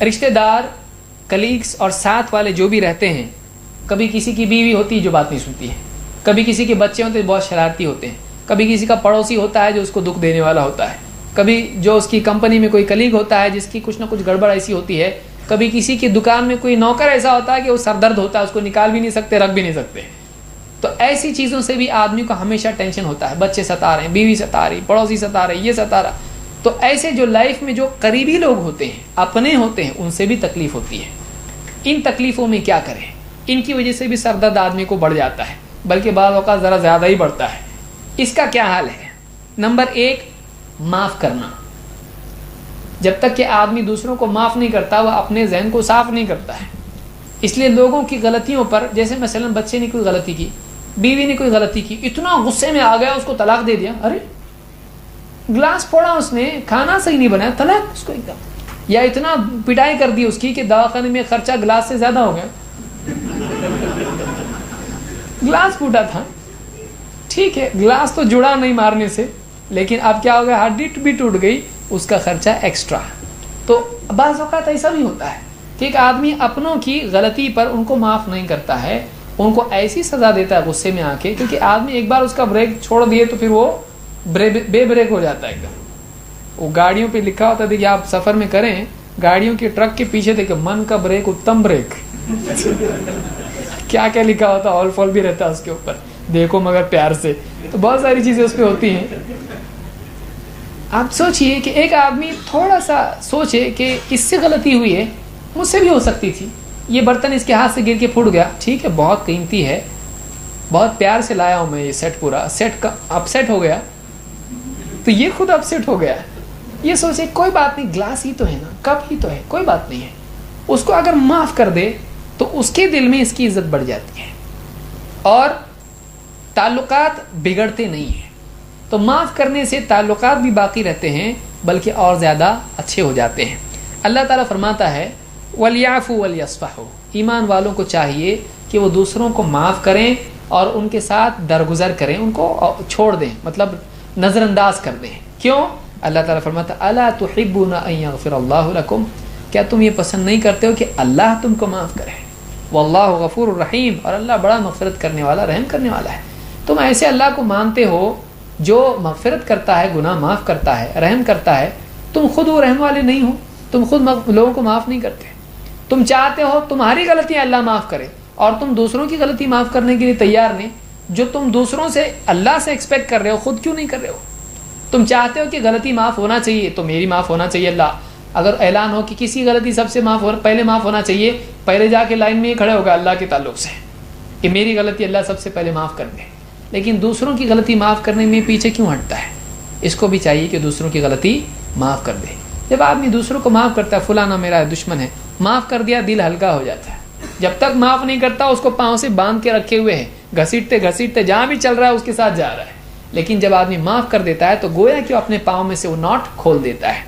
رشتہ دار، کلیگس اور ساتھ والے جو بھی رہتے ہیں، کبھی کسی کی بیوی ہوتی ہے جو بات نہیں سنتی ہے، کبھی کسی کے بچے ہوتے ہیں بہت شرارتی ہوتے ہیں، کبھی کسی کا پڑوسی ہوتا ہے جو اس کو دکھ دینے والا ہوتا ہے، کبھی جو اس کی کمپنی میں کوئی کلیگ ہوتا ہے جس کی کچھ نہ کچھ گڑبڑ ایسی ہوتی ہے، کبھی کسی کی دکان میں کوئی نوکر ایسا ہوتا ہے کہ وہ سردرد ہوتا ہے، اس کو نکال بھی نہیں سکتے، رکھ بھی نہیں سکتے. تو ایسی چیزوں سے بھی آدمی کو ہمیشہ ٹینشن ہوتا ہے. بچے ستا رہے ہیں، بیوی ستا رہی، پڑوسی ستا رہے، یہ ستا رہا. تو ایسے جو لائف میں جو قریبی لوگ ہوتے ہیں، اپنے ہوتے ہیں، ان سے بھی تکلیف ہوتی ہے. ان تکلیفوں میں کیا کریں؟ ان کی وجہ سے بھی سر درد آدمی کو بڑھ جاتا ہے، بلکہ بعض اوقات ذرا زیادہ ہی بڑھتا ہے. اس کا کیا حال ہے؟ نمبر 1، معاف کرنا. جب تک کہ آدمی دوسروں کو معاف نہیں کرتا وہ اپنے ذہن کو صاف نہیں کرتا ہے. اس لیے لوگوں کی غلطیوں پر، جیسے مثلا بچے نے کوئی غلطی کی، بیوی نے کوئی غلطی کی، اتنا غصے میں آ گیا، اس کو طلاق دے دیا. ارے گلاس پھوڑا اس نے، کھانا صحیح نہیں بنایا، طلاق اس کو ایک دم. یا اتنا پٹائی کر دی اس کی کہ دواخانے میں خرچہ گلاس سے زیادہ ہو گیا. گلاس پھوٹا تھا، ٹھیک ہے، گلاس تو جڑا نہیں مارنے سے، لیکن اب کیا ہو گیا، ہڈی بھی ٹوٹ گئی، اس کا خرچہ ایکسٹرا. تو بعض اوقات ایسا بھی ہوتا ہے کہ ایک آدمی اپنوں کی غلطی پر ان کو معاف نہیں کرتا ہے، ان کو ایسی سزا دیتا ہے غصے میں آ کے، کیونکہ آدمی ایک بار اس کا بریک چھوڑ دیے تو پھر وہ بے بریک ہو جاتا ہے ایک دم. وہ گاڑیوں پہ لکھا ہوتا ہے کہ آپ سفر میں کریں، گاڑیوں کے ٹرک کے پیچھے دیکھیں، من کا بریک اتم بریک. کیا کیا لکھا ہوتا ہے، آل فال بھی رہتا ہے اس کے اوپر، دیکھو مگر پیار سے. تو بہت ساری چیزیں اس پہ ہوتی ہیں. آپ سوچئے کہ ایک آدمی تھوڑا سا سوچے کہ اس سے غلطی ہوئی ہے، مجھ سے بھی ہو سکتی تھی، یہ برتن اس کے ہاتھ سے گر کے پھوٹ گیا، ٹھیک ہے بہت قیمتی ہے، بہت پیار سے لایا ہوں میں یہ سیٹ، پورا سیٹ کا اپسیٹ ہو گیا تو یہ خود اپسیٹ ہو گیا. یہ سوچے کوئی بات نہیں، گلاس ہی تو ہے نا، کپ ہی تو ہے، کوئی بات نہیں ہے. اس کو اگر معاف کر دے تو اس کے دل میں اس کی عزت بڑھ جاتی ہے اور تعلقات بگڑتے نہیں ہیں. تو معاف کرنے سے تعلقات بھی باقی رہتے ہیں، بلکہ اور زیادہ اچھے ہو جاتے ہیں. اللہ تعالیٰ فرماتا ہے وَلْيَعْفُوا وَلْيَصْفَحُوا، ایمان والوں کو چاہیے کہ وہ دوسروں کو معاف کریں اور ان کے ساتھ درگزر کریں، ان کو چھوڑ دیں، مطلب نظر انداز کر دیں. کیوں؟ اللہ تعالیٰ فرماتا ہے اَلَا تُحِبُّونَ أَن يَغْفِرَ اللَّهُ لَكُمْ، کیا تم یہ پسند نہیں کرتے ہو کہ اللہ تم کو معاف کرے؟ وَاللَّهُ غَفُورٌ رَحِيمٌ، اور اللہ بڑا مغفرت کرنے والا، رحم کرنے والا ہے. تم ایسے اللہ کو مانتے ہو جو مغفرت کرتا ہے، گناہ معاف کرتا ہے، رحم کرتا ہے، تم خود وہ رحم والے نہیں ہو، تم خود لوگوں کو معاف نہیں کرتے. تم چاہتے ہو تمہاری غلطیاں اللہ معاف کرے اور تم دوسروں کی غلطی معاف کرنے کے لیے تیار نہیں. جو تم دوسروں سے اللہ سے ایکسپیکٹ کر رہے ہو، خود کیوں نہیں کر رہے ہو؟ تم چاہتے ہو کہ غلطی معاف ہونا چاہیے تو میری معاف ہونا چاہیے. اللہ اگر اعلان ہو کہ کسی غلطی سب سے پہلے معاف ہونا چاہیے، پہلے جا کے لائن میں کھڑے ہوگا اللہ کے تعلق سے کہ میری غلطی اللہ سب سے پہلے معاف کر دے. لیکن دوسروں کی غلطی معاف کرنے میں پیچھے کیوں ہٹتا ہے؟ اس کو بھی چاہیے کہ دوسروں کی غلطی معاف کر دے. جب آدمی دوسروں کو معاف کرتا ہے، فلانا میرا دشمن ہے، معاف کر دیا، دل ہلکا ہو جاتا ہے. جب تک معاف نہیں کرتا اس کو پاؤں سے باندھ کے رکھے ہوئے ہے، گھسیٹتے گھسیٹتے جہاں بھی چل رہا ہے اس کے ساتھ جا رہا ہے. لیکن جب آدمی معاف کر دیتا ہے تو گویا کہ اپنے پاؤں میں سے وہ ناٹ کھول دیتا ہے.